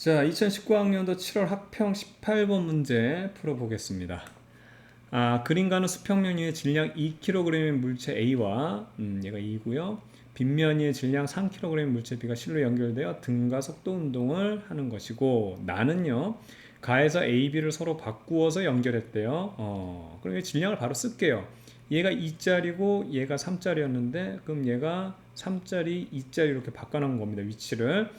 자, 2019학년도 7월 학평 18번 문제 풀어보겠습니다. 그림가는 수평면 위에 질량 2kg의 물체 A와 얘가 E고요. 빗면 위에 질량 3kg의 물체 B가 실로 연결되어 등가 속도 운동을 하는 것이고, 나는요 가에서 A, B를 서로 바꾸어서 연결했대요. 그럼 질량을 바로 쓸게요. 얘가 2짜리고 얘가 3짜리였는데 그럼 얘가 3짜리, 2짜리 이렇게 바꿔놓은 겁니다. 위치를.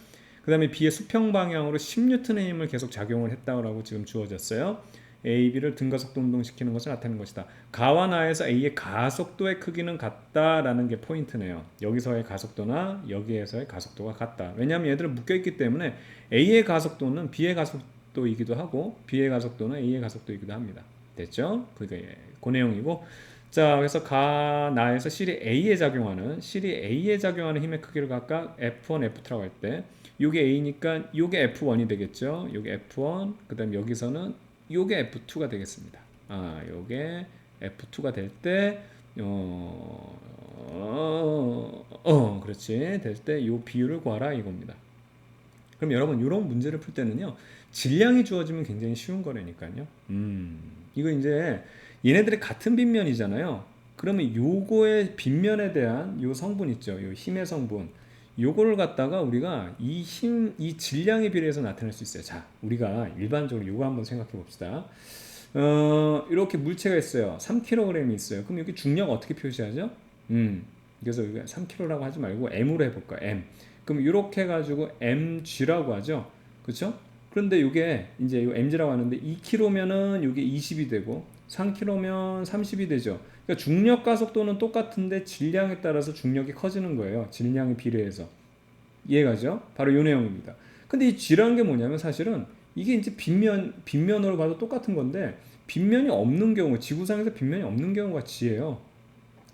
그 다음에 B의 수평 방향으로 10N의 힘을 계속 작용을 했다고 지금 주어졌어요. A, B를 등가속도 운동시키는 것을 나타내는 것이다. 가와 나에서 A의 가속도의 크기는 같다라는 게 포인트네요. 여기서의 가속도나 여기에서의 가속도가 같다. 왜냐하면 얘들은 묶여있기 때문에 A의 가속도는 B의 가속도이기도 하고 B의 가속도는 A의 가속도이기도 합니다. 됐죠? 그게 그 내용이고, 자, 그래서 가 나에서 실이 A에 작용하는 힘의 크기를 각각 F1, F2라고 할 때 요게 A니까 요게 F1이 되겠죠. 요게 F1, 그 다음 여기서는 요게 F2가 되겠습니다. 요게 F2가 될 때, 그렇지. 될 때 요 비율을 구하라 이겁니다. 그럼 여러분, 이런 문제를 풀 때는요, 질량이 주어지면 굉장히 쉬운 거라니까요. 이거 이제 얘네들이 같은 빗면이잖아요. 그러면 요거의 빗면에 대한 요 성분 있죠. 요 힘의 성분. 요거를 갖다가 우리가 이 질량에 비례해서 나타낼 수 있어요. 자, 우리가 일반적으로 요거 한번 생각해 봅시다. 이렇게 물체가 있어요. 3kg이 있어요. 그럼 여기 중력 어떻게 표시하죠? 그래서 여기 3kg라고 하지 말고 M으로 해볼까? M. 그럼 이렇게 해가지고 mg라고 하죠. 그렇죠? 그런데 이게 이제 요 mg라고 하는데 2kg면은 이게 20이 되고 3kg면 30이 되죠. 그러니까 중력 가속도는 똑같은데 질량에 따라서 중력이 커지는 거예요. 질량에 비례해서. 이해가죠? 바로 이 내용입니다. 근데 이 G라는 게 뭐냐면 사실은 이게 이제 빗면으로 봐도 똑같은 건데, 빗면이 없는 경우, 지구상에서 빗면이 없는 경우가 G예요.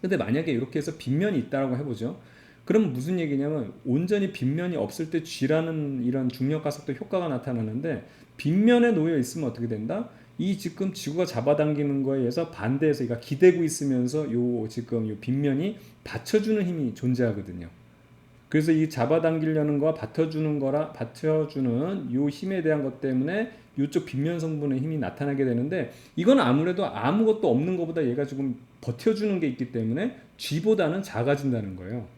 근데 만약에 이렇게 해서 빗면이 있다라고 해보죠. 그럼 무슨 얘기냐면 온전히 빗면이 없을 때 G라는 이런 중력 가속도 효과가 나타나는데, 빗면에 놓여 있으면 어떻게 된다? 이 지금 지구가 잡아당기는 거에 의해서 반대해서 얘가 기대고 있으면서 지금 요 빗면이 받쳐주는 힘이 존재하거든요. 그래서 이 잡아당기려는 거와 받쳐주는 요 힘에 대한 것 때문에 이쪽 빗면 성분의 힘이 나타나게 되는데, 이건 아무래도 아무것도 없는 것보다 얘가 조금 버텨주는 게 있기 때문에 G보다는 작아진다는 거예요.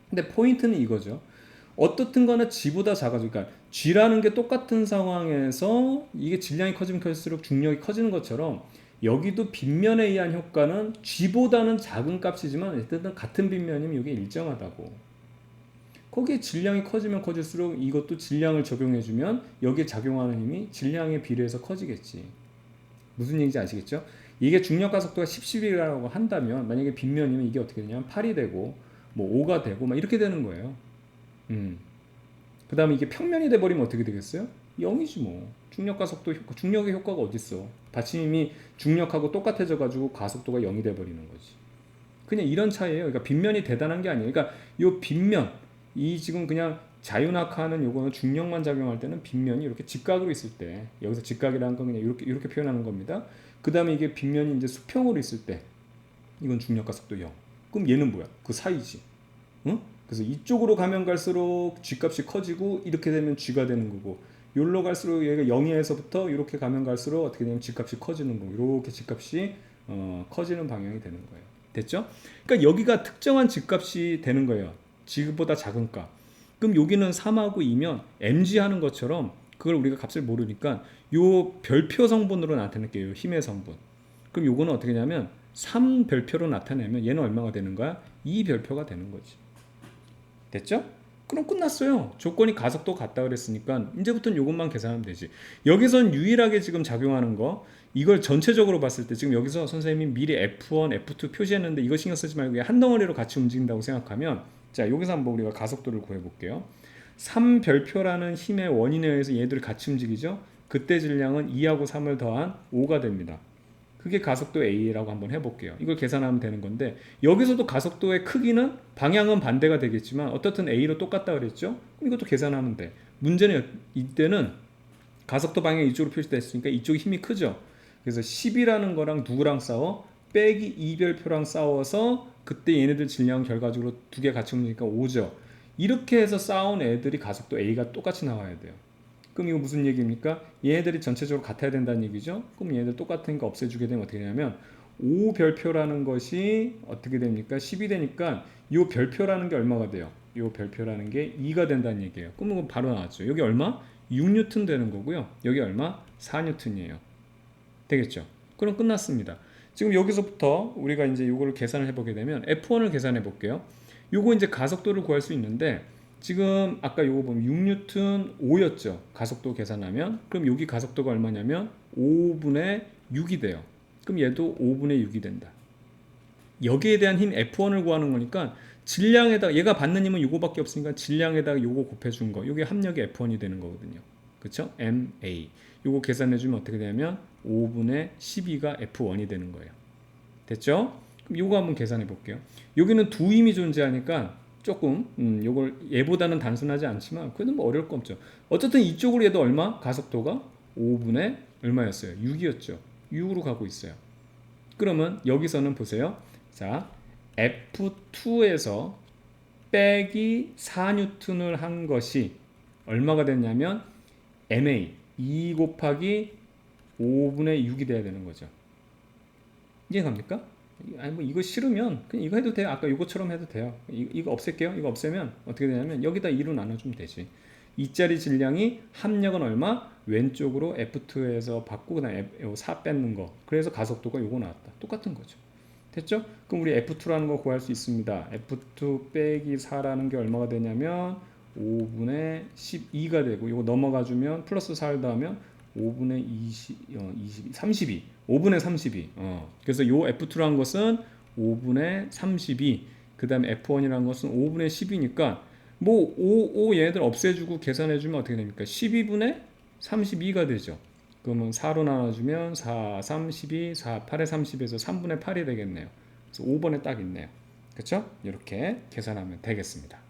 근데 포인트는 이거죠. 어떻든 간에 G보다 작아지니까, 그러니까 G라는 게 똑같은 상황에서 이게 질량이 커지면 클수록 중력이 커지는 것처럼 여기도 빗면에 의한 효과는 G보다는 작은 값이지만 일단 같은 빗면이면 이게 일정하다고. 거기에 질량이 커지면 커질수록 이것도 질량을 적용해주면 여기에 작용하는 힘이 질량에 비례해서 커지겠지. 무슨 얘기인지 아시겠죠? 이게 중력 가속도가 10이라고 한다면 만약에 빗면이면 이게 어떻게 되냐면 8이 되고 뭐 5가 되고 막 이렇게 되는 거예요. 그 다음에 이게 평면이 돼버리면 어떻게 되겠어요? 0이지 뭐. 중력 가속도 효과, 중력의 효과가 어딨어? 받침이 중력하고 똑같아져 가지고 가속도가 0이 돼버리는 거지. 그냥 이런 차이예요. 그러니까 빗면이 대단한 게 아니에요. 그러니까 요 빗면, 이 지금 그냥 자유낙하하는 요거는 중력만 작용할 때는 빗면이 이렇게 직각으로 있을 때, 여기서 직각이라는 건 그냥 이렇게 표현하는 겁니다. 그 다음에 이게 빗면이 이제 수평으로 있을 때, 이건 중력 가속도 0. 그럼 얘는 뭐야? 그 사이지. 응? 그래서 이쪽으로 가면 갈수록 G값이 커지고 이렇게 되면 G가 되는 거고, 여기로 갈수록 얘가 0에서부터 이렇게 가면 갈수록 어떻게 되면 G값이 커지는 거고, 이렇게 G값이 커지는 방향이 되는 거예요. 됐죠? 그러니까 여기가 특정한 G값이 되는 거예요. G보다 작은 값. 그럼 여기는 3하고 2면 mg 하는 것처럼 그걸 우리가 값을 모르니까 요 별표 성분으로 나타낼게요. 힘의 성분. 그럼 요거는 어떻게 하냐면 3 별표로 나타내면 얘는 얼마가 되는 거야? 2 별표가 되는 거지. 됐죠? 그럼 끝났어요. 조건이 가속도 같다 그랬으니까 이제부터는 이것만 계산하면 되지. 여기선 유일하게 지금 작용하는 거, 이걸 전체적으로 봤을 때 지금 여기서 선생님이 미리 F1, F2 표시했는데 이거 신경 쓰지 말고 한 덩어리로 같이 움직인다고 생각하면, 자, 여기서 한번 우리가 가속도를 구해볼게요. 3별표라는 힘의 원인에 의해서 얘들이 같이 움직이죠. 그때 질량은 2하고 3을 더한 5가 됩니다. 그게 가속도 A라고 한번 해볼게요. 이걸 계산하면 되는 건데, 여기서도 가속도의 크기는 방향은 반대가 되겠지만 어떻든 A로 똑같다 그랬죠? 이것도 계산하면 돼. 문제는 이때는 가속도 방향이 이쪽으로 표시됐으니까 이쪽이 힘이 크죠. 그래서 10이라는 거랑 누구랑 싸워? 빼기 2별표랑 싸워서 그때 얘네들 질량 결과적으로 두 개 같이 움직이니까 5죠. 이렇게 해서 싸운 애들이 가속도 A가 똑같이 나와야 돼요. 그럼 이거 무슨 얘기입니까? 얘네들이 전체적으로 같아야 된다는 얘기죠. 그럼 얘네들 똑같으니까 없애주게 되면 어떻게 되냐면 5 별표라는 것이 어떻게 됩니까? 10이 되니까 이 별표라는 게 얼마가 돼요? 이 별표라는 게 2가 된다는 얘기예요. 그럼 바로 나왔죠. 여기 얼마? 6뉴턴 되는 거고요. 여기 얼마? 4뉴턴이에요. 되겠죠? 그럼 끝났습니다. 지금 여기서부터 우리가 이제 이거를 계산을 해보게 되면 F1을 계산해 볼게요. 요거 이제 가속도를 구할 수 있는데 지금 아까 요거 보면 6뉴턴 5였죠. 가속도 계산하면 그럼 여기 가속도가 얼마냐면 5분의 6이 돼요. 그럼 얘도 5분의 6이 된다. 여기에 대한 힘 F1을 구하는 거니까 질량에다 얘가 받는 힘은 요거밖에 없으니까 질량에다가 요거 곱해준 거 요게 합력이 F1이 되는 거거든요. 그쵸? MA 요거 계산해주면 어떻게 되냐면 5분의 12가 F1이 되는 거예요. 됐죠? 그럼 요거 한번 계산해 볼게요. 여기는 두 힘이 존재하니까 조금 요걸 얘보다는 단순하지 않지만 그래도 뭐 어려울 거 없죠. 어쨌든 이쪽으로 얘도 얼마? 가속도가 5분의 얼마였어요? 6이었죠. 6으로 가고 있어요. 그러면 여기서는 보세요. 자, F2에서 빼기 4뉴턴을 한 것이 얼마가 됐냐면 MA 2 곱하기 5분의 6이 돼야 되는 거죠. 이해갑니까? 아니 뭐 이거 싫으면 그냥 이거 해도 돼요. 아까 이거처럼 해도 돼요. 이거 없앨게요. 이거 없애면 어떻게 되냐면 여기다 2로 나눠주면 되지. 2짜리 질량이 합력은 얼마? 왼쪽으로 F2에서 받고 그다음에 4 뺏는 거. 그래서 가속도가 요거 나왔다. 똑같은 거죠. 됐죠? 그럼 우리 F2라는 거 구할 수 있습니다. F2 빼기 4라는 게 얼마가 되냐면 5분의 12가 되고 이거 넘어가 주면 플러스 4를 더하면 5분의 32 5분의 32 그래서 요 F2라는 것은 5분의 32 그 다음에 F1이라는 것은 5분의 10이니까 뭐 5 얘네들 없애주고 계산해주면 어떻게 됩니까? 12분의 32가 되죠. 그러면 4로 나눠주면 4, 32, 4, 8에 30에서 3분의 8이 되겠네요. 그래서 5번에 딱 있네요. 그렇죠? 이렇게 계산하면 되겠습니다.